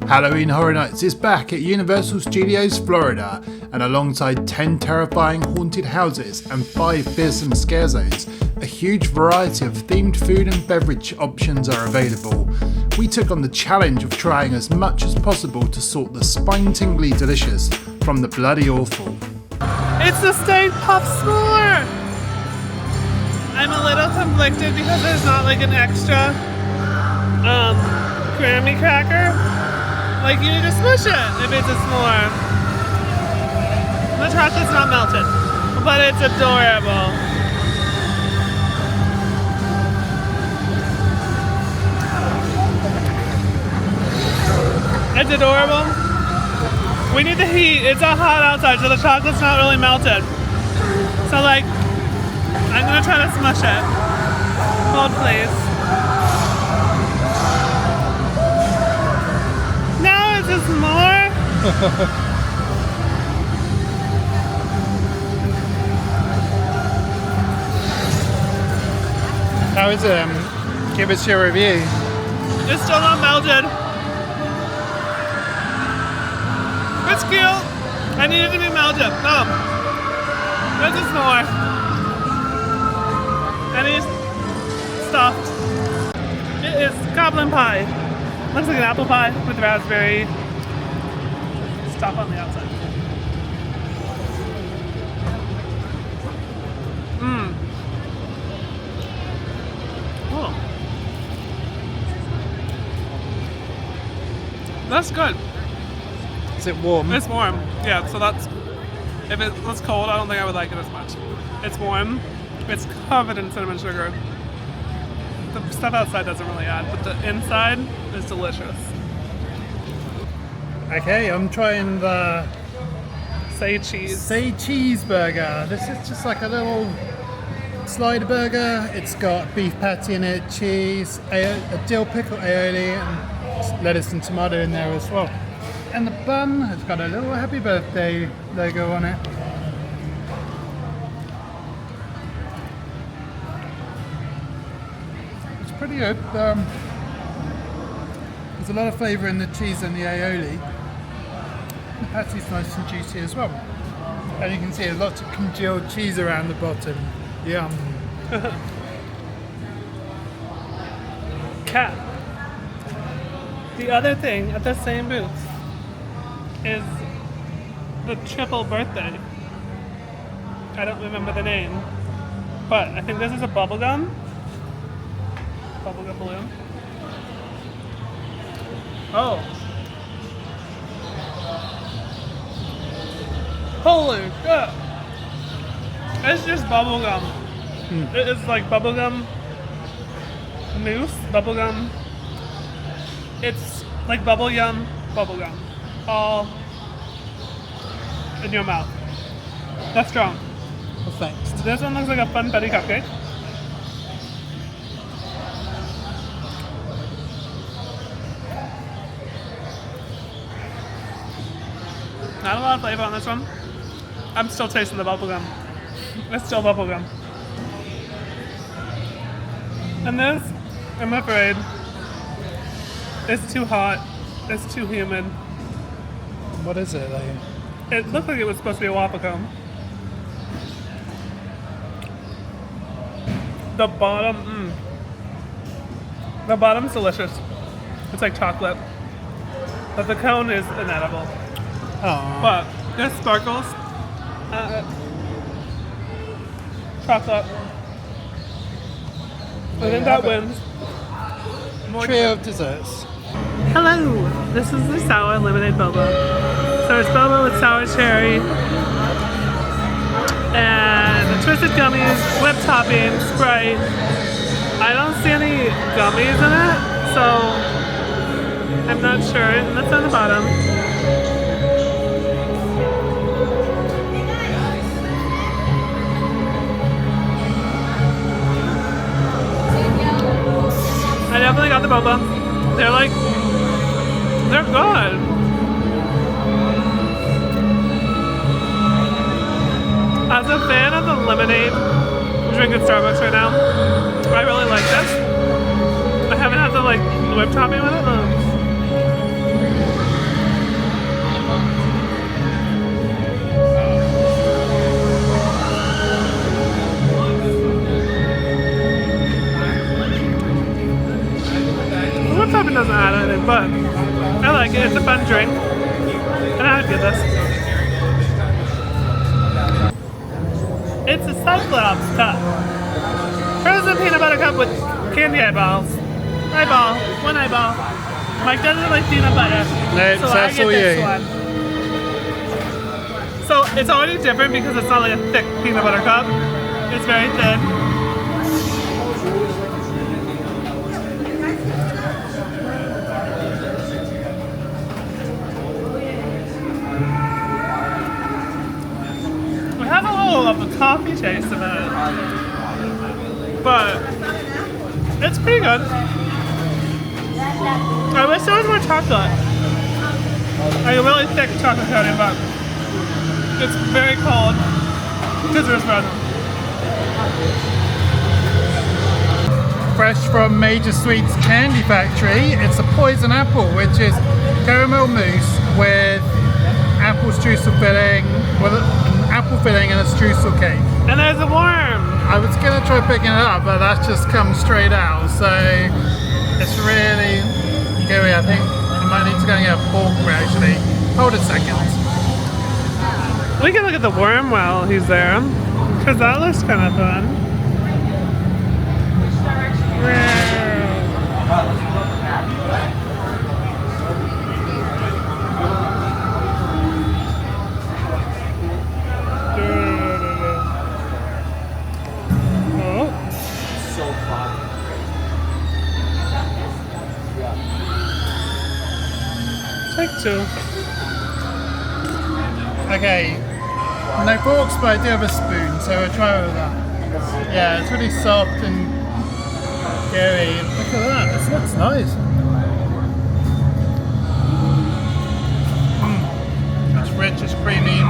Halloween Horror Nights is back at Universal Studios Florida, and alongside 10 terrifying haunted houses and 5 fearsome scare zones, a huge variety of themed food and beverage options are available. We took on the challenge of trying as much as possible to sort the spine-tingly delicious from the bloody awful. It's the Stay Puft S'more! I'm a little conflicted because there's not like an extra Grammy cracker. Like, you need to smush it if it's a s'more. The chocolate's not melted, but it's adorable. It's adorable. We need the heat. It's not hot outside, so the chocolate's not really melted. So, like, I'm gonna try to smush it. Hold, please. Now it's a s'more. How is it? Give us your review. It's still not melted. It's cute. I need it to be melted. Oh. There's a s'more. And it's stuffed. It is Goblin Pie. Looks like an apple pie with raspberry stuff on the outside. Oh. That's good. Is it warm? It's warm. Yeah, so that's... If it was cold, I don't think I would like it as much. It's warm. It's covered in cinnamon sugar. The stuff outside doesn't really add, but the inside is delicious. Okay, I'm trying the Say cheese. Say Cheeseburger. This is just like a little slider burger. It's got beef patty in it, cheese, a dill pickle aioli, and lettuce and tomato in there as well. And the bun has got a little happy birthday logo on it. It's pretty good. There's a lot of flavour in the cheese and the aioli. The patty's nice and juicy as well. And you can see there's lots of congealed cheese around the bottom. Yum. Cat. The other thing at the same booth is the triple birthday. I don't remember the name, but I think this is a bubblegum balloon. Oh. Holy shit. It's just bubblegum. It is like bubblegum mousse, bubblegum. It's like bubblegum. All in your mouth. That's strong. Well, thanks. This one looks like a fun petty cupcake. Not a lot of flavor on this one. I'm still tasting the bubblegum. It's still bubblegum. And this, I'm afraid, it's too hot. It's too humid. What is it? It looked like it was supposed to be a waffle cone. The bottom's delicious. It's like chocolate. But the cone is inedible. Oh. But there's sparkles. Chocolate. I think that wins. Trio of desserts. Hello, this is the sour lemonade boba. So it's boba with sour cherry and twisted gummies, whipped topping, Sprite. I don't see any gummies in it, so I'm not sure. That's on the bottom. I definitely got the boba. They're good. As a fan of the lemonade drink at Starbucks right now, I really like this. I haven't had the whipped topping with it. Chocolate topping doesn't add anything, but I like it. It's a fun drink. And I would get this. It's a Cyclops cup. Frozen peanut butter cup with candy eyeballs. Eyeball. One eyeball. Mike doesn't like peanut butter. No, so I get this one. So it's already different because it's not like a thick peanut butter cup. It's very thin. It has a little of a coffee taste in it, but it's pretty good. I wish there was more chocolate. Like a really thick chocolate coating, but it's very cold because there's frozen. Fresh from Major Sweets Candy Factory, it's a poison apple, which is caramel mousse with apple streusel filling, with an apple filling and a streusel cake. And there's a worm. I was gonna try picking it up, but that's just come straight out, so it's really gooey. I think I might need to go and get a fork actually. Hold a second. We can look at the worm while he's there, because that looks kind of fun. Take two. Okay, no forks, but I do have a spoon, so we'll try with that. Yeah, it's really soft and gooey. Look at that, this looks nice. It's rich, it's creamy.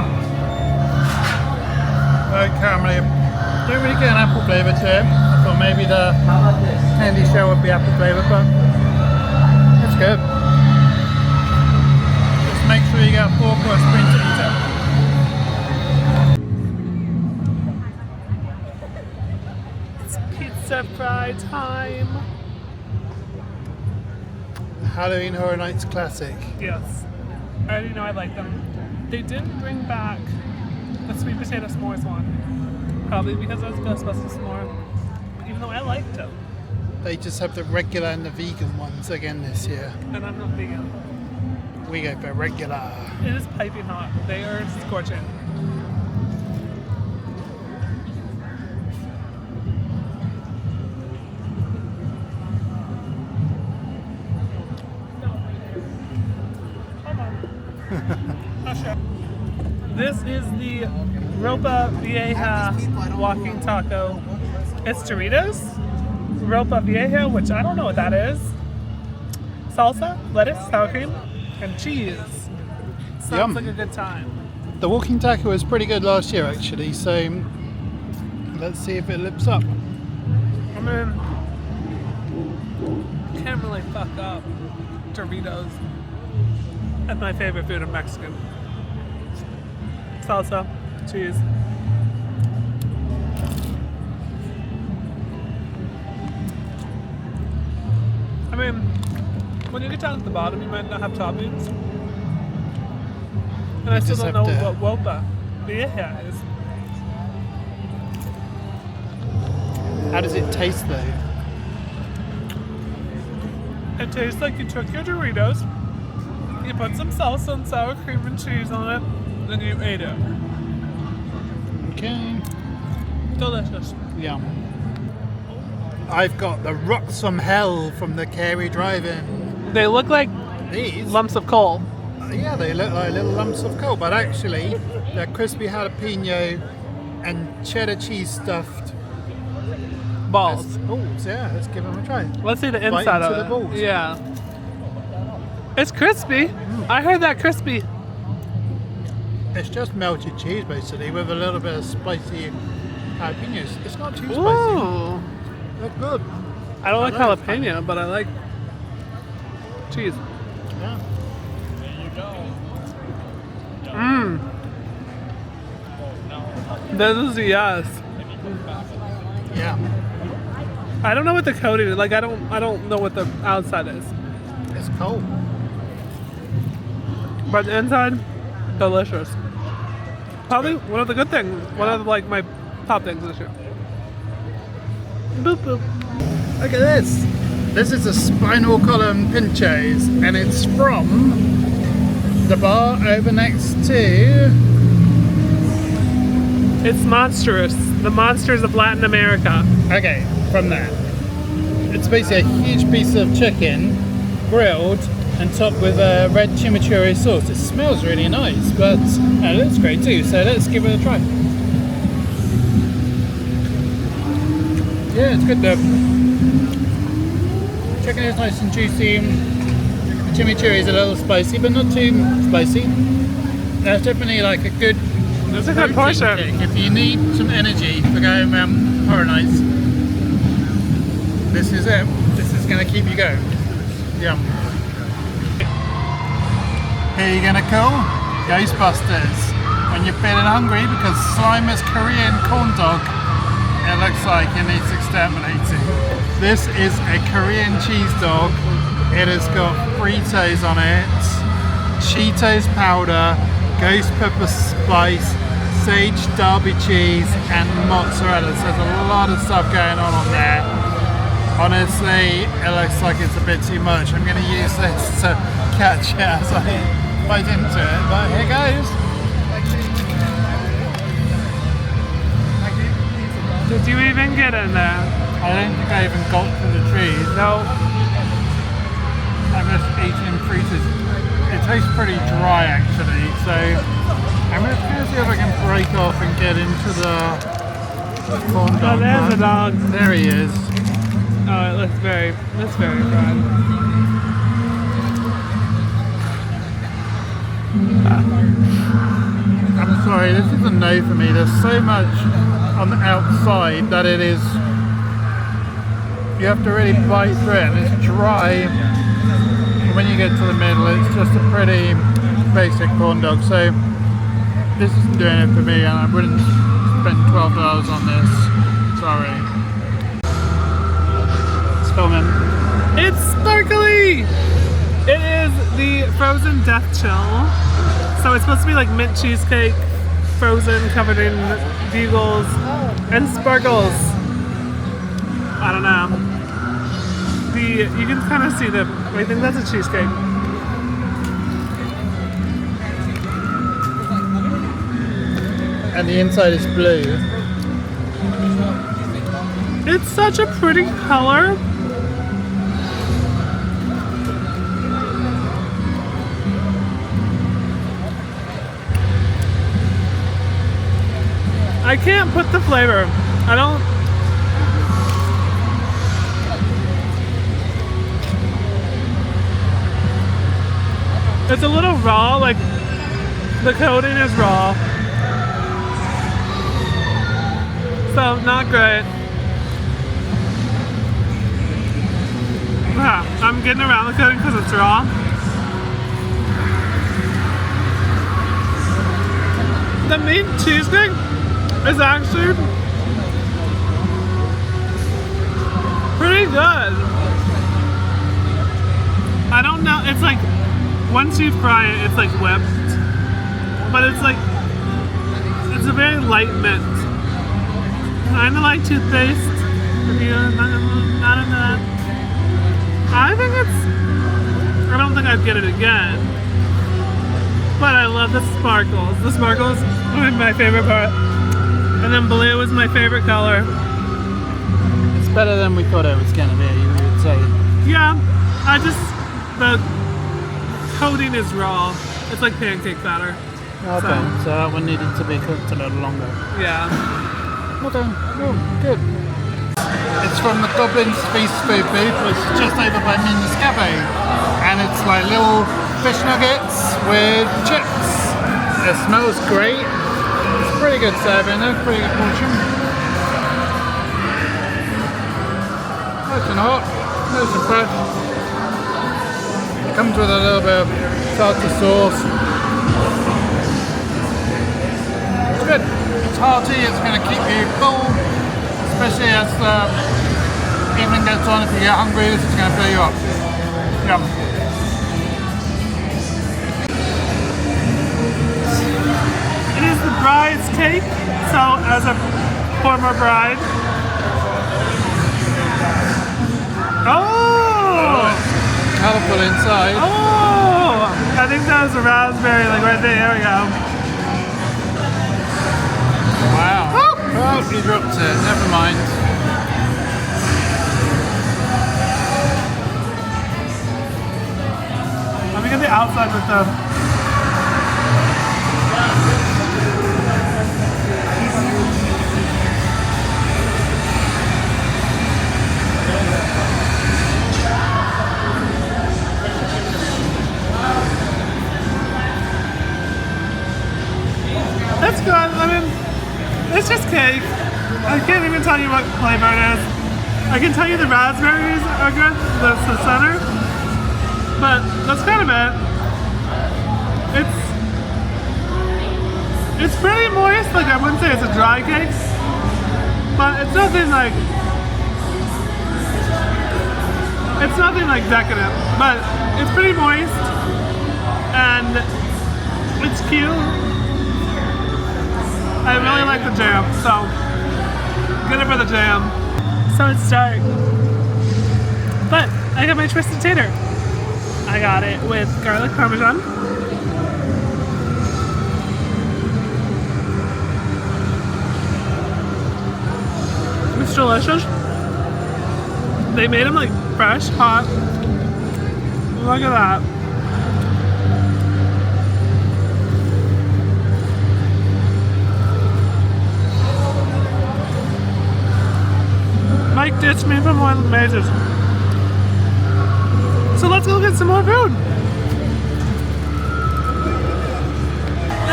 Very caramelly. Don't really get an apple flavour to it. I thought maybe the candy shell would be apple flavour, but it's good. Just make sure you get a fork or a spoon to eat it. Pizza fry time. Halloween Horror Nights Classic. Yes. I already know I like them. They didn't bring back the sweet potato s'mores one. Probably because it was Ghostbusters s'more. Even though I liked them. They just have the regular and the vegan ones again this year. And I'm not vegan. We go for regular. It is piping hot. They are scorching. This is the Ropa Vieja walking taco. It's Doritos, Ropa Vieja, which I don't know what that is. Salsa, lettuce, sour cream, and cheese. Sounds Yum. like a good time. The walking taco was pretty good last year actually, so let's see if it lives up. I mean, can't really fuck up Doritos. That's my favorite food in Mexican. Salsa, cheese. I mean, when you get down at the bottom, you might not have toppings. And I still just don't know have to- what Boba Vieja is. How does it taste though? It tastes like you took your Doritos, you put some salsa and sour cream and cheese on it, then you ate it. Okay. Delicious. Yum. I've got the rocks from hell from the Carey Drive-In. They look like These? lumps of coal. Yeah, they look like little lumps of coal, but actually they're crispy jalapeno and cheddar cheese stuffed Balls. balls. Yeah, let's give them a try. Let's see the Bite inside of into it. the balls. Yeah. It's crispy. I heard that crispy. It's just melted cheese basically with a little bit of spicy jalapenos. It's not too spicy. Ooh. They're good. I don't like I like jalapeno, but I like cheese. Yeah. Mmm. This is yes. Yeah. I don't know what the coating is. Like I don't know what the outside is. It's cold. But the inside, delicious. Probably one of the good things. One of like my top things this year. Boop boop. Look at this. This is a spinal column pinchos, and it's from the bar over next to. It's monstrous. The monsters of Latin America. Okay, from that. It's basically a huge piece of chicken, grilled, and topped with a red chimichurri sauce. It smells really nice, but it looks great too, so let's give it a try. Yeah, it's good though. Chicken is nice and juicy. The chimichurri is a little spicy, but not too spicy. That's definitely like a good. That's a good portion. Kick. If you need some energy for going around horror nights, this is it. This is going to keep you going. Yum. Who are you going to call? Ghostbusters. When you're feeling hungry because Slimer's Korean corn dog, it looks like it needs exterminating. This is a Korean cheese dog. It has got Fritos on it, Cheetos powder, ghost pepper spice, sage derby cheese, and mozzarella. So there's a lot of stuff going on there. Honestly, it looks like it's a bit too much. I'm going to use this to catch it as I bite into it. But here goes. Did you even get in there? I don't think I even got to the trees. No. I'm just eating Fritos. It tastes pretty dry actually, so I'm just going to see if I can break off and get into the corn dog. Oh, there's the dog. There he is. Oh, it looks very fried. I'm sorry, this is a no for me. There's so much on the outside that it is. You have to really bite through it, and it's dry. When you get to the middle, it's just a pretty basic corn dog. So this isn't doing it for me, and I wouldn't spend $12 on this. Sorry. It's filming. It's sparkly! It is the frozen death chill. So it's supposed to be like mint cheesecake, frozen, covered in bugles and sparkles. I don't know. You can kind of see I think that's a cheesecake. And the inside is blue. It's such a pretty color. I can't put the flavor. I don't. It's a little raw, like the coating is raw. So not great. Yeah, I'm getting around the coating because it's raw. The meat cheesecake is actually pretty good. I don't know, it's like once you fry it, it's like whipped, but it's like, it's a very light mint. Kind of like toothpaste, if you're not into that. I don't think I'd get it again, but I love the sparkles. The sparkles are my favorite part, and then blue is my favorite color. It's better than we thought it was going to be, you would say. Yeah, the coating is raw. It's like pancake batter. Okay, so that one needed to be cooked a little longer. Yeah. Okay, oh, good. It's from the Goblins Feast food booth, which is just over by Mina's Cafe. And it's like little fish nuggets with chips. It smells great. It's pretty good serving, a pretty good portion. Nice and hot, nice and fresh. It comes with a little bit of tartar sauce. It's good. It's hearty, it's going to keep you full, especially as the evening gets on. If you get hungry, this is going to fill you up. Yum. former bride. Oh! Colourful inside. Oh! I think that was a raspberry, like right there. There we go. Wow. Oh, he dropped it. Never mind. Let me get the outside with the... That's good. I mean, it's just cake. I can't even tell you what flavor it is. I can tell you the raspberries are good. That's the center. But that's kind of it. It's pretty moist. Like, I wouldn't say it's a dry cake, but it's nothing like decadent. But it's pretty moist and it's cute. I really like the jam, so good for the jam. So it's dark, but I got my twisted tater. I got it with garlic parmesan. It's delicious. They made them like fresh, hot. Look at that. Mike ditched me from one of the mazes. So let's go get some more food.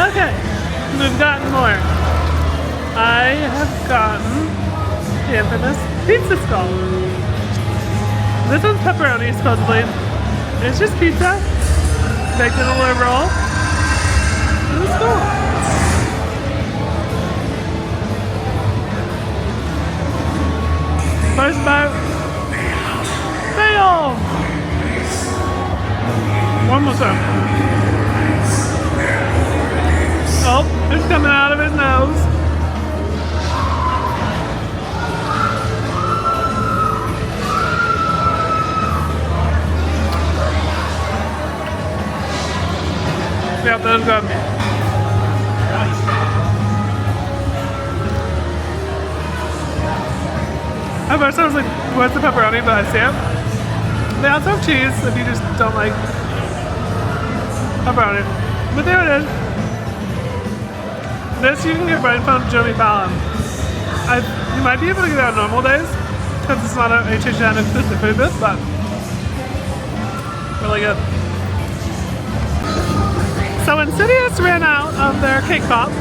Okay, we've gotten more. I have gotten the infamous pizza skull. This one's pepperoni, supposedly. It's just pizza, baked in a little roll. And it's cool. First bite. Fail! One more time. Oh, it's coming out of his nose. Yep, that was good. At first I was like, where's the pepperoni? But I see it. They also have cheese if you just don't like pepperoni. But there it is. This you can get right from Jimmy Fallon. You might be able to get it on normal days because it's not an HHN exclusive food booth, but really good. So Insidious ran out of their cake pop,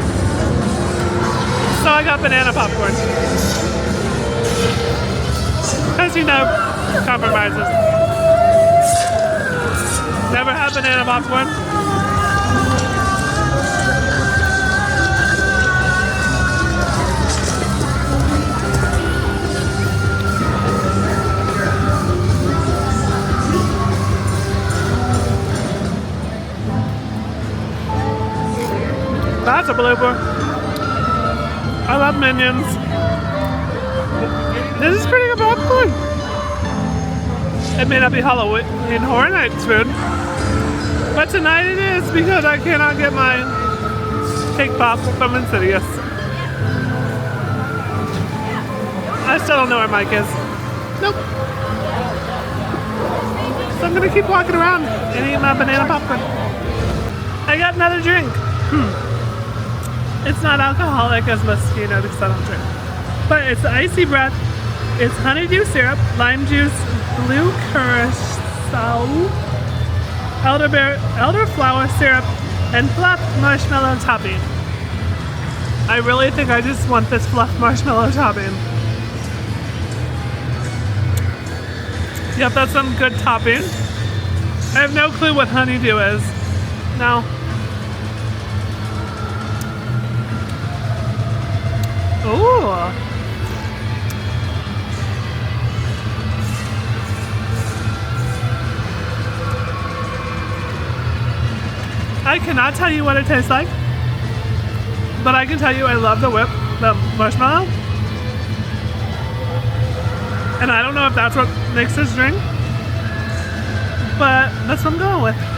so I got banana popcorn. As you know, compromises. Never had banana popcorn. That's a blooper. I love Minions. This is pretty good popcorn. It may not be Halloween Horror Nights food, but tonight it is because I cannot get my cake pop from Insidious. I still don't know where Mike is. Nope. So I'm gonna keep walking around and eating my banana popcorn. I got another drink. It's not alcoholic as mosquito because I don't drink. But it's the Icy Breath. It's honeydew syrup, lime juice, blue curacao, elderflower syrup, and fluffed marshmallow topping. I really think I just want this fluffed marshmallow topping. Yep, that's some good topping. I have no clue what honeydew is. No. Ooh. I cannot tell you what it tastes like, but I can tell you I love the marshmallow. And I don't know if that's what makes this drink, but that's what I'm going with.